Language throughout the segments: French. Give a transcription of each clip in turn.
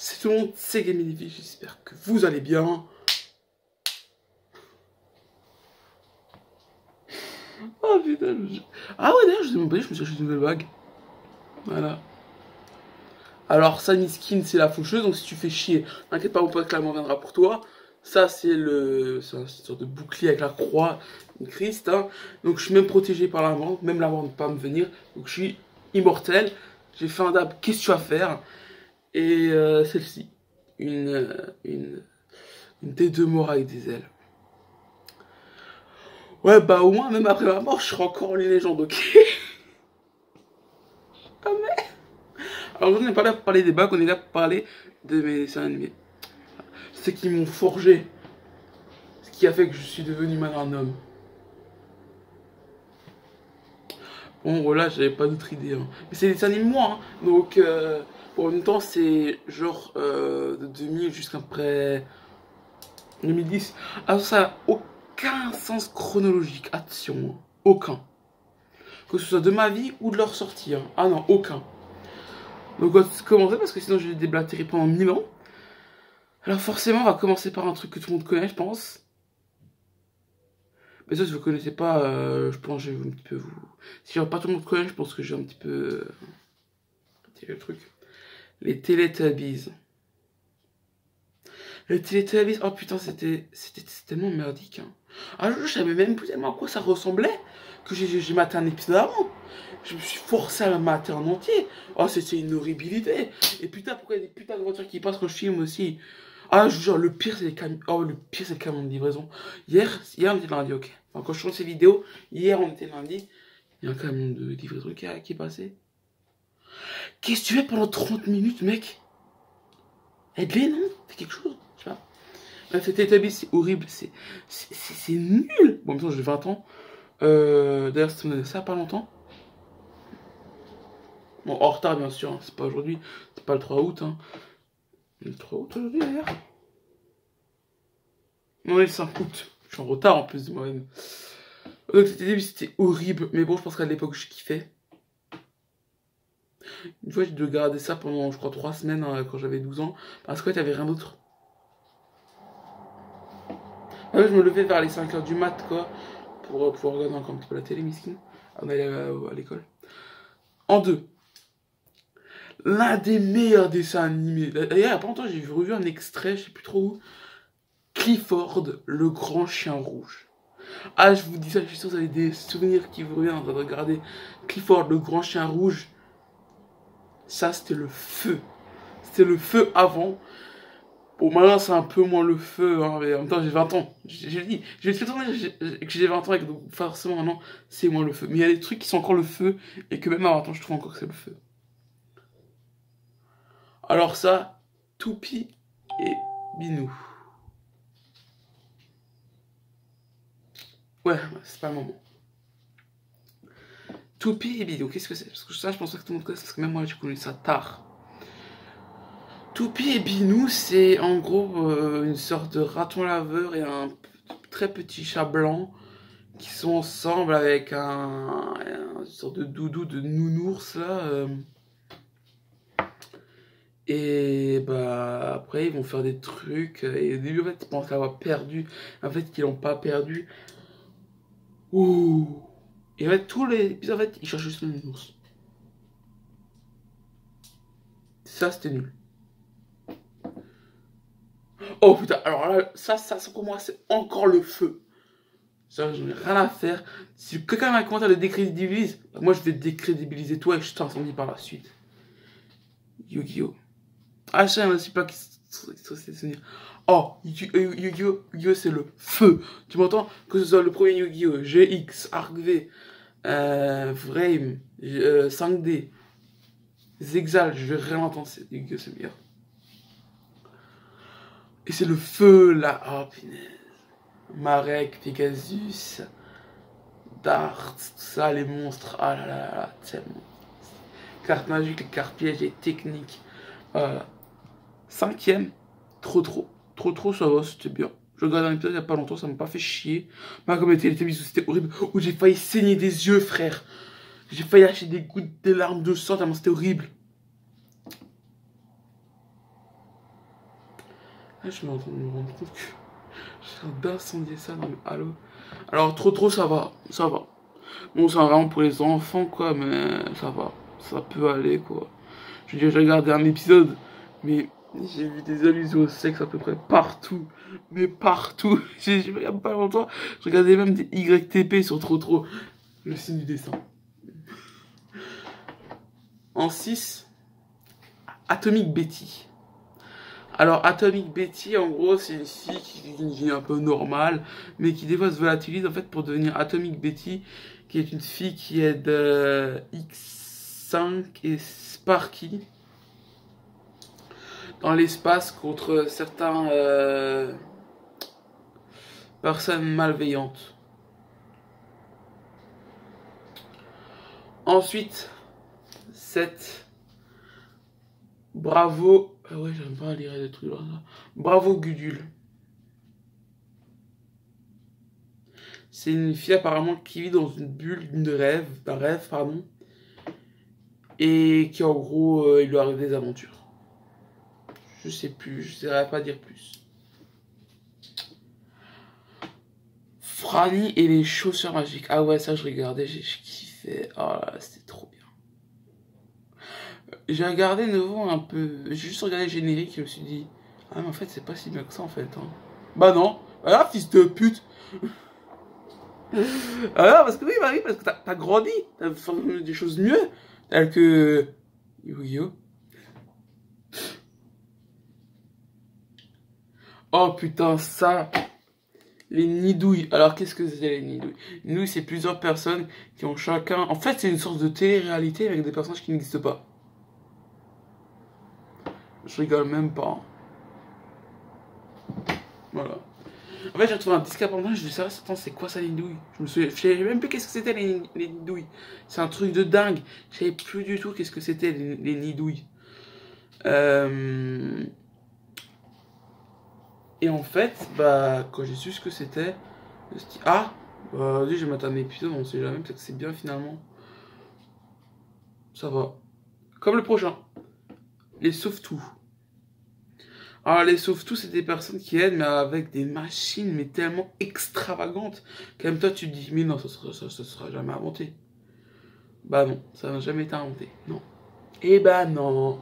C'est tout le monde, c'est Gaming TV, j'espère que vous allez bien. Oh putain, ah ouais d'ailleurs je me suis acheté une nouvelle bague. Voilà. Alors ça, Skin, c'est la faucheuse, donc si tu fais chier, t'inquiète pas, mon pote Clément viendra pour toi. Ça c'est une sorte de bouclier avec la croix, une Christ, hein. Donc je suis même protégé par la vente, même la vente ne peut pas me venir. Donc je suis immortel. J'ai fait un dab, qu'est-ce que tu vas faire? Et celle-ci, une D2 mort avec des ailes. Ouais, bah au moins, même après ma mort, je serai encore les légendes, ok? Ah mais... Alors on n'est pas là pour parler des bacs, on est là pour parler de mes dessins animés. C'est qui m'ont forgé. Ce qui a fait que je suis devenu maintenant un homme. Bon, voilà, j'avais pas d'autre idée. Hein. Mais c'est des dessins animés moi, hein. Donc, en même temps, c'est genre de 2000 jusqu'à près 2010. Alors ça n'a aucun sens chronologique, attention, hein. Aucun. Que ce soit de ma vie ou de leur sortie. Hein. Ah non, aucun. Donc on va commencer parce que sinon je vais déblatérer pendant 1000 ans. Alors forcément on va commencer par un truc que tout le monde connaît je pense. Mais ça si vous connaissez pas, je pense que je vais un petit peu vous... Si genre pas tout le monde connaît, je pense que je vais un petit peu... retirer le truc. Les Teletubbies. Les Teletubbies, oh putain c'était tellement merdique. Hein. Ah je savais même plus tellement à quoi ça ressemblait que j'ai maté un épisode avant. Je me suis forcé à la mater en entier. Oh, c'était une horribilité. Et putain, pourquoi il y a des putains de voitures qui passent quand je filme aussi? Ah, je vous jure, le pire, c'est les camions. Oh, le pire, c'est le camion de livraison. Hier, on était lundi, ok. Enfin, quand je tourne ces vidéos, hier, on était lundi. Il y a un camion de livraison qui est passé. Qu'est-ce que tu fais pendant 30 minutes, mec? Aide-les, non? Fais quelque chose. Je sais pas. Là, c'était établi, c'est horrible. C'est nul. Bon, en même temps, j'ai 20 ans. D'ailleurs, ça ça pas longtemps. Bon, en retard, bien sûr, hein. C'est pas aujourd'hui, c'est pas le 3 août. Hein. Le 3 août aujourd'hui, d'ailleurs. Non, le 5 août. Je suis en retard en plus de moi-même. Donc, c'était horrible, mais bon, je pense qu'à l'époque, je kiffais. Une fois, j'ai dû garder ça pendant, je crois, 3 semaines hein, quand j'avais 12 ans. Parce que, ouais, t'avais rien d'autre. Ah, je me levais vers les 5h du mat, quoi, pour pouvoir regarder encore un petit peu la télé, miskin. On allait à l'école. En deux. L'un des meilleurs dessins animés. D'ailleurs, il y a pas longtemps, j'ai revu un extrait, je sais plus trop où. Clifford, le grand chien rouge. Ah, je vous dis ça, je suis sûr que vous avez des souvenirs qui vous reviennent en train de regarder Clifford, le grand chien rouge. Ça, c'était le feu. C'était le feu avant. Bon, maintenant, c'est un peu moins le feu, hein, mais en même temps, j'ai 20 ans. J'ai dit, je vais te tourner que j'ai 20 ans, et que donc forcément, maintenant, c'est moins le feu. Mais il y a des trucs qui sont encore le feu, et que même à 20 ans, je trouve encore que c'est le feu. Alors ça, Toupie et Binou. Ouais, c'est pas le moment. Toupie et Binou, qu'est-ce que c'est? Parce que ça, je pense pas que tout le monde connaisse, parce que même moi, j'ai connu ça tard. Toupie et Binou, c'est en gros une sorte de raton laveur et un très petit chat blanc qui sont ensemble avec une sorte de doudou de nounours là. Et bah après ils vont faire des trucs et au début en fait ils pensent l'avoir perdu, en fait qu'ils l'ont pas perdu. Ouh. Et en fait tous les épisodes en fait ils cherchent juste le nounours. Ça c'était nul. Oh putain, alors là ça pour moi c'est encore le feu. Ça j'en ai rien à faire. Si quelqu'un m'a commenté à le décrédibilise, moi je vais décrédibiliser toi et je t'incendie par la suite. Yu-Gi-Oh! Ah, je sais aussi pas qui sont ces souvenirs. Oh, Yu-Gi-Oh! C'est le feu. Tu m'entends? Que ce soit le premier Yu-Gi-Oh! GX, Arc V, Frame, 5D, Zexal, je vais rien entendre. Yu-Gi-Oh! C'est meilleur. Et c'est le feu là. Oh, punaise. Marek, Pegasus, Dart, tout ça, les monstres. Ah là là là, tellement. Cartes magiques, les cartes pièges, les techniques. Voilà. 5ème, trop, ça va, c'était bien. Je regardais un épisode il y a pas longtemps, ça m'a pas fait chier. Pas comme les Teletubbies où c'était horrible, où j'ai failli saigner des yeux, frère. J'ai failli lâcher des larmes de sang, tellement c'était horrible. Là, je me rends compte que je suis en train d'incendier ça dans le halo. Alors, trop, ça va. Ça va. Bon, c'est vraiment pour les enfants, quoi, mais ça va. Ça peut aller, quoi. Je veux dire, j'ai regardé un épisode, mais j'ai vu des allusions au sexe à peu près partout. Mais partout. Il n'y a pas longtemps, je regardais même des YTP sur trop. Le signe du dessin. En 6, Atomic Betty. Alors, Atomic Betty, en gros, c'est une fille qui vit une vie un peu normale, mais qui des fois se volatilise en fait pour devenir Atomic Betty, qui est une fille qui aide X5 et Sparky dans l'espace contre certaines personnes malveillantes. Ensuite, 7. Bravo. Ah ouais, j'aime pas lire des trucs là. Bravo Gudule. C'est une fille apparemment qui vit dans une bulle d'un rêve, pardon. Et qui en gros, il lui arrive des aventures. Je sais plus, je ne saurais pas dire plus. Franny et les chaussures magiques. Ah ouais, ça je regardais, j'ai kiffé. Oh là là, c'était trop bien. J'ai regardé nouveau un peu, j'ai juste regardé le générique et je me suis dit, ah mais en fait c'est pas si bien que ça en fait. Hein. Bah non, ah fils de pute. Ah non, parce que oui, bah oui, parce que t'as grandi, t'as fait des choses mieux, telles que Yu-Gi-Oh! Oh putain, ça, les nidouilles. Alors qu'est-ce que c'est les nidouilles? Les nidouilles, c'est plusieurs personnes qui ont chacun. En fait, c'est une sorte de télé-réalité avec des personnages qui n'existent pas. Je rigole même pas. Voilà. En fait, j'ai retrouvé un disque apparemment, je me suis dit, attends, c'est quoi ça les nidouilles? Je savais même plus qu'est-ce que c'était les nidouilles. C'est un truc de dingue. Je savais plus du tout qu'est-ce que c'était les nidouilles. Et en fait, bah, quand j'ai su ce que c'était, je me suis dit, ah, bah, vas-y, je vais mettre un épisode, on sait jamais, peut-être que c'est bien finalement. Ça va. Comme le prochain. Les sauve-tout. Alors, les sauve-tout, c'est des personnes qui aident, mais avec des machines, mais tellement extravagantes, que même toi, tu te dis, mais non, ça sera jamais inventé. Bah non, ça n'a jamais été inventé, non. Eh bah non.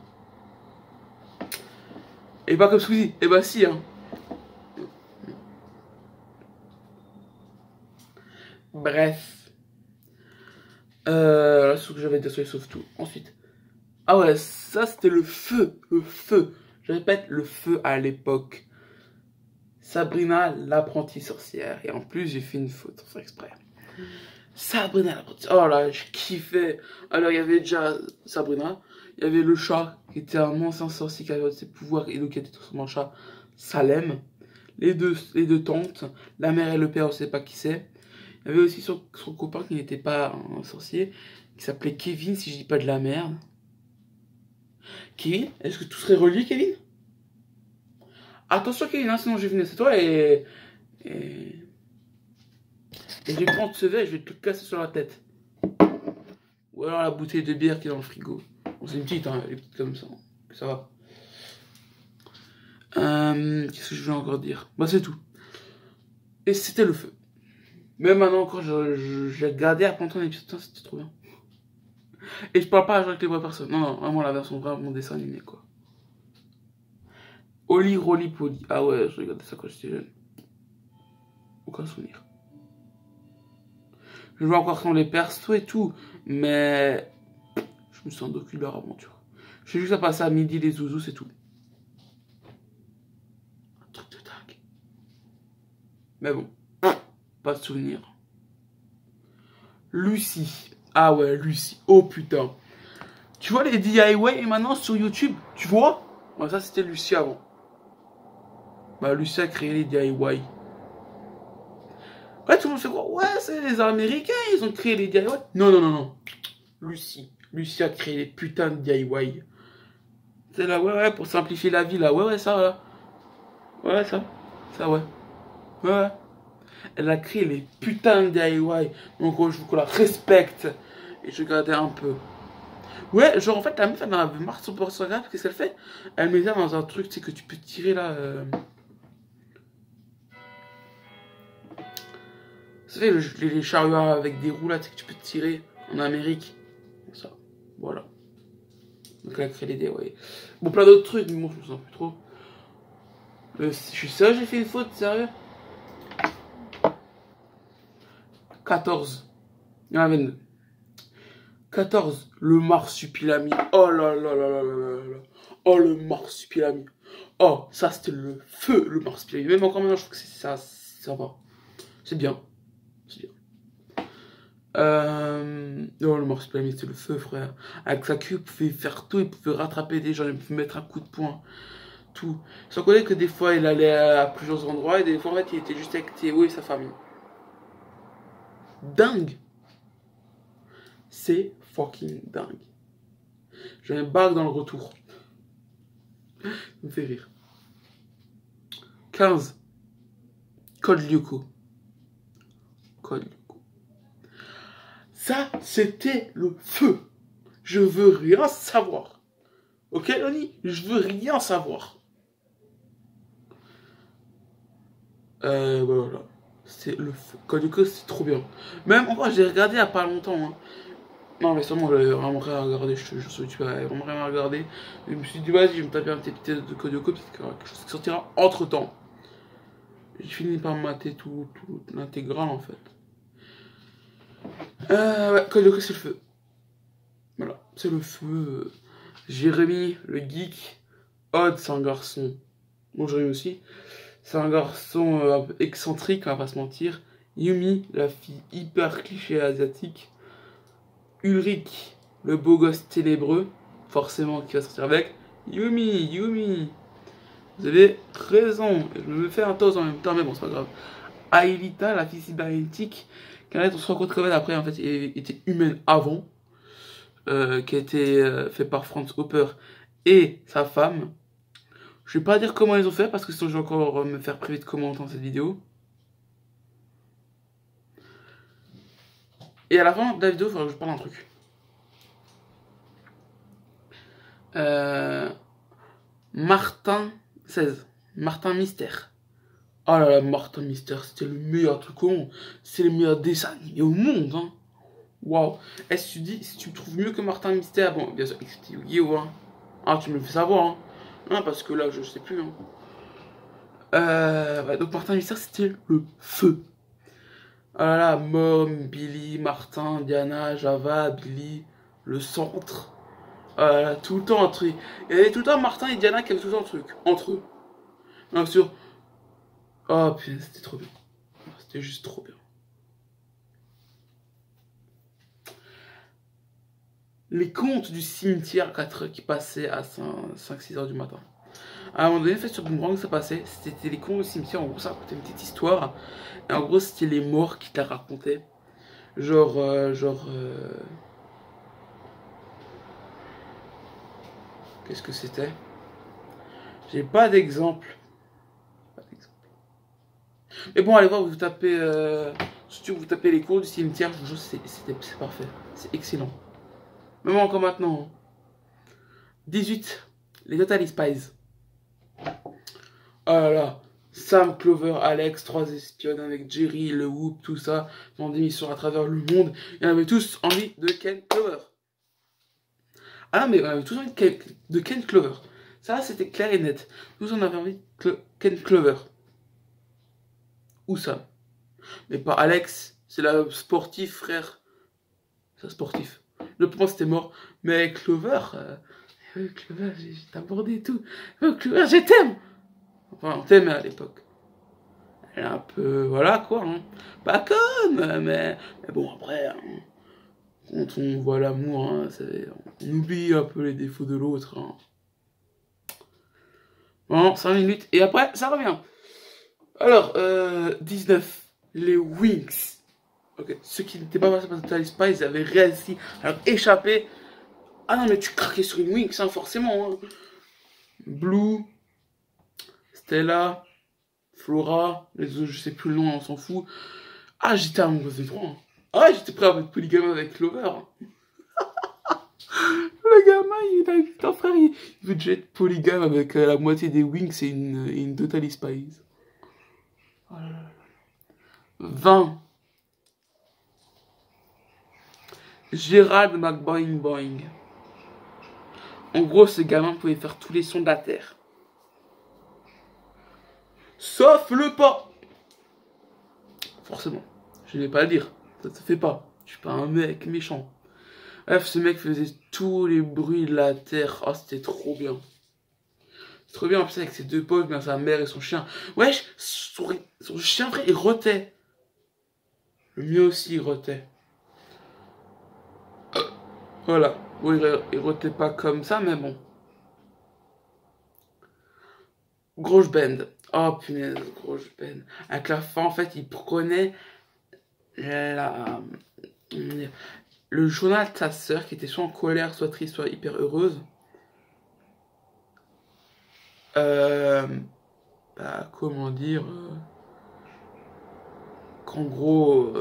Et pas comme Squeezie, eh bah si, hein. Bref. Là, c'est ce que j'avais dit sur les sauve-tout. Ensuite. Ah ouais, ça c'était le feu, le feu. Je répète, le feu à l'époque. Sabrina, l'apprentie sorcière. Et en plus, j'ai fait une faute, sans faire exprès. Sabrina, l'apprentie. Oh là, je kiffais. Alors, il y avait déjà Sabrina. Il y avait le chat, qui était un ancien sorcier qui avait ses pouvoirs et donc qui était transformé en chat. Salem. Les deux tantes. La mère et le père, on ne sait pas qui c'est. Il y avait aussi son copain qui n'était pas un sorcier, qui s'appelait Kevin, si je dis pas de la merde. Kevin, est-ce que tout serait relié, Kevin? Attention, Kevin, hein, sinon je vais venir, c'est toi et je vais prendre ce verre et je vais te le casser sur la tête. Ou alors la bouteille de bière qui est dans le frigo. Bon, c'est une petite, hein, elle est petite comme ça. Ça va. Qu'est-ce que je voulais encore dire? Bah, c'est tout. Et c'était le feu. Même maintenant, encore, j'ai regardé à pendant l'épisode, c'était trop bien. Et je parle pas avec les vraies personnes. Non, non, vraiment la version vraie, mon dessin animé, quoi. Oli Rolly Polly. Ah ouais, je regardais ça quand j'étais jeune. Aucun souvenir. Je vois encore quand les persos et tout, mais je me sens d'aucune leur aventure. Je sais juste à passer à midi les zouzous, c'est tout. Un truc de dingue. Mais bon, pas de souvenir. Lucie. Ah ouais, Lucie. Oh putain. Tu vois les DIY maintenant sur YouTube? Tu vois? Ouais, ça c'était Lucie avant. Bah Lucie a créé les DIY. Ouais, tout le monde fait quoi? Ouais, c'est les Américains, ils ont créé les DIY. Non, non, non, non. Lucie. Lucie a créé les putains de DIY. C'est là, ouais, pour simplifier la vie, là. Ouais, ça, là. Ouais, ça. Ça, ouais. Ouais. Elle a créé les putains de DIY. Donc, je veux qu'on la respecte. Et je regardais un peu. Ouais, genre, en fait, la meuf, elle en avait marre de son Instagram. Qu'est-ce qu'elle fait? Elle met ça dans un truc, tu sais, que tu peux tirer, là. Vous savez, les chariots avec des roues là, que tu peux tirer en Amérique. Ça, voilà. Donc là, créer les dés, ouais. Bon, plein d'autres trucs, mais bon, je me sens plus trop. Je suis sérieux, j'ai fait une faute, sérieux? 14. Il y en a 22. 14. Le marsupilami. Oh là là là là là là là. Oh, le marsupilami. Oh, ça c'était le feu, le marsupilami. Même encore maintenant, je trouve que ça va. C'est bien. C'est bien. Oh, le marsupilami, c'était le feu, frère. Avec sa queue, il pouvait faire tout. Il pouvait rattraper des gens. Il pouvait mettre un coup de poing. Tout. Sans connaître que des fois, il allait à plusieurs endroits. Et des fois, en fait, il était juste avec Théo et sa famille. Dingue. C'est fucking dingue. J'ai un bug dans le retour. Ça me fait rire. 15. Code Lyoko. Code Lyoko. Ça, c'était le feu. Je veux rien savoir. Ok, Loni? Je veux rien savoir. Voilà. C'est le feu. Code Lyoko, c'est trop bien. Même, en vrai, j'ai regardé il n'y a pas longtemps. Hein. Non, mais sûrement, j'avais vraiment rien à regarder. Je te jure sur YouTube, j'avais vraiment rien à regarder. Et je me suis dit, vas-y, je vais me taper un petit épisode de Code Lyoko, parce qu'il y aura quelque chose qui sortira entre temps. J'ai fini par mater tout l'intégrale en fait. Ouais, Code Lyoko, c'est le feu. Voilà, c'est le feu. Jérémy, le geek. Odd, c'est un garçon. Bon, Jérémy aussi. C'est un garçon un peu excentrique, on va pas se mentir. Yumi, la fille hyper cliché asiatique. Ulrich, le beau gosse ténébreux. Forcément, qui va sortir avec. Yumi. Vous avez raison. Je me fais un toast en même temps, mais bon, c'est pas grave. Aelita, la fille cybernétique, qui on se rencontre après, en fait, était humaine avant, qui a été fait par Franz Hopper et sa femme. Je vais pas dire comment ils ont fait, parce que sinon je vais encore me faire priver de commentaires dans cette vidéo. Et à la fin de la vidéo, il faudra que je parle d'un truc. Martin 16. Martin Mystère. Oh là là, Martin Mystère, c'était le meilleur truc au monde. C'est le meilleur dessin animé au monde, hein. Waouh. Est-ce que tu dis, si tu me trouves mieux que Martin Mystère, bon, bien sûr, c'était Yu-Gi-Oh! Hein. Ah, tu me le fais savoir, hein. Non, parce que là, je sais plus, hein. Ouais, donc Martin Mystère, c'était le feu. Oh là là, Mom, Billy, Martin, Diana, Java, Billy, le centre. Oh là là, tout le temps un truc. Il y avait tout le temps Martin et Diana qui avaient tout le temps un truc, entre eux. Bien sûr. Oh putain, c'était trop bien. C'était juste trop bien. Les contes du cimetière 4 qui passaient à 5-6 heures du matin. À un moment donné, en fait, sur Boomerang, ça passait. C'était les contes du cimetière. En gros, ça racontait une petite histoire. Et en gros, c'était les morts qui te la racontaient. Qu'est-ce que c'était? J'ai pas d'exemple. Mais bon, allez voir, vous tapez. Si vous tapez les cours du cimetière, je vous jure, c'est parfait. C'est excellent. Même encore maintenant. 18. Les Totally Spies. Oh là là. Sam, Clover, Alex, 3 espionnes avec Jerry, le Whoop, tout ça. Dans des missions à travers le monde. Et on avait tous envie de Ken Clover. Ah non, mais on avait tous envie de Ken Clover. Ça, c'était clair et net. Nous, on avait envie de Ken Clover. Ou Sam. Mais pas Alex. C'est la sportif, frère. C'est sportif. Le point, c'était mort. Mais Clover... Clover, j'ai abordé et tout. Clover, je t'aime. Enfin, on t'aimait à l'époque. Elle est un peu... Voilà, quoi. Hein. Pas conne, mais bon, après... Hein, quand on voit l'amour, hein, on oublie un peu les défauts de l'autre. Hein. Bon, 5 minutes. Et après, ça revient. Alors, 19. Les Wings. Ok, ceux qui n'étaient pas passés par Totally Spies, ils avaient réussi à leur échapper. Ah non, mais tu craquais sur une Wings, hein, forcément. Hein. Blue, Stella, Flora, les autres, je sais plus le nom, on s'en fout. Ah, j'étais amoureuse des trois. Hein. Ah, j'étais prêt à être polygame avec Clover. Hein. Le gamin, il a 8 ans, frère, il veut déjà être polygame avec la moitié des Wings et une Totally Spies. Oh là là. 20. Gérald McBoing Boing. En gros, ce gamin pouvait faire tous les sons de la terre. Sauf le pas. Forcément. Je n'ai pas à le dire. Ça se fait pas. Je suis pas un mec méchant. Bref, ce mec faisait tous les bruits de la terre. Oh, c'était trop bien. C'est trop bien, en plus, avec ses deux pauvres, bien sa mère et son chien. Wesh, son chien, frère, il rotait. Le mien aussi, il rotait. Voilà. Oui, il rotait pas comme ça, mais bon. Grosse band. Oh, punaise, grosse band. Avec la fin, en fait, il prenait la... le journal de sa sœur, qui était soit en colère, soit triste, soit hyper heureuse. Comment dire, qu'en gros,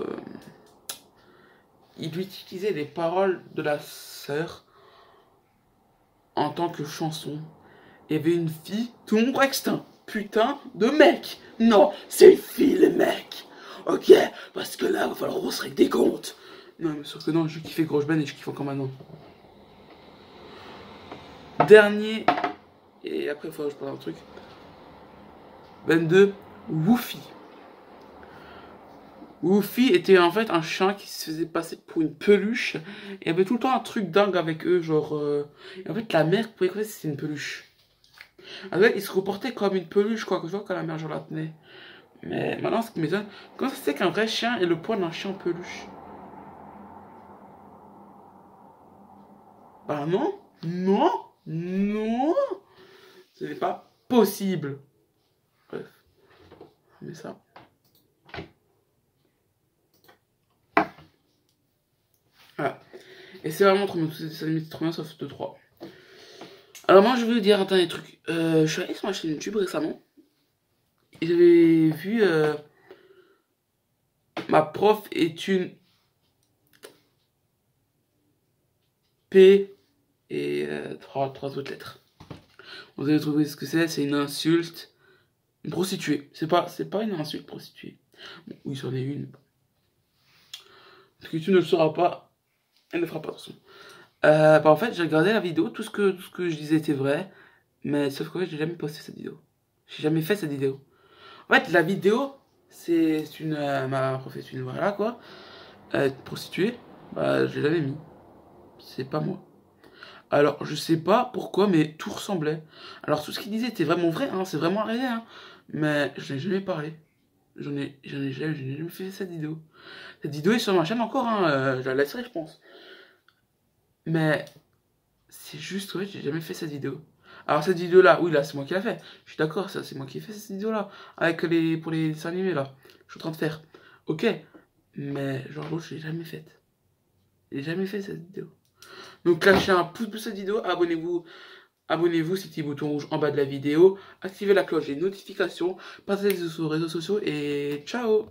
il utilisait les paroles de la sœur en tant que chanson. Il y avait une fille, tout le monde croit que c'est un putain de mec. Non, c'est une fille, les mecs. Ok, parce que là, il va falloir qu'on se règle des comptes. Non, mais sûr que non, je kiffais Grosse Ben et je kiffe encore maintenant. Dernier, et après, il faut que je parle d'un truc. 22, Woofy. Woofy était en fait un chien qui se faisait passer pour une peluche. Et il y avait tout le temps un truc dingue avec eux, genre... Et en fait, la mère pouvait croire que c'était une peluche. En fait, il se comportait comme une peluche, quoi, que je vois quand la mère, je la tenais. Mais maintenant, ce qui m'étonne, comment ça se fait qu'un vrai chien ait le poids d'un chien en peluche? Bah non, non, non, ce n'est pas possible. Bref, mais ça. Voilà. Et c'est vraiment trop bien, tous ces dessins animés, c'est trop bien, sauf 2-3. Alors moi, je vais vous dire un dernier truc. Je suis allé sur ma chaîne YouTube récemment. Et j'avais vu... ma prof est une... P et trois autres lettres. Vous allez trouver ce que c'est une insulte. Une prostituée. C'est pas une insulte, prostituée. Bon, oui, c'en est une. Ce que tu ne le sauras pas, elle ne fera pas attention. En fait, j'ai regardé la vidéo, tout ce que je disais était vrai, mais sauf que j'ai jamais posté cette vidéo. J'ai jamais fait cette vidéo. En fait, la vidéo, c'est une... ma prof est une... Voilà, quoi. Prostituée, bah, je l'ai jamais mis. C'est pas moi. Alors, je sais pas pourquoi, mais tout ressemblait. Alors, tout ce qu'il disait était vraiment vrai, hein, c'est vraiment arrivé, hein. Mais je n'ai jamais parlé. Je n'ai jamais fait cette vidéo. Cette vidéo est sur ma chaîne encore, hein, je la laisserai, je pense. Mais c'est juste, ouais, j'ai jamais fait cette vidéo. Alors, cette vidéo-là, oui, là, c'est moi qui l'ai fait. Je suis d'accord, ça, c'est moi qui ai fait cette vidéo-là. Pour les dessins animés, là. Je suis en train de faire. Ok. Mais, genre, l'autre, je l'ai jamais faite. J'ai jamais fait cette vidéo. Donc lâchez un pouce bleu cette vidéo, abonnez-vous, c'est le petit bouton rouge en bas de la vidéo, activez la cloche des notifications, partagez sur les réseaux sociaux et ciao.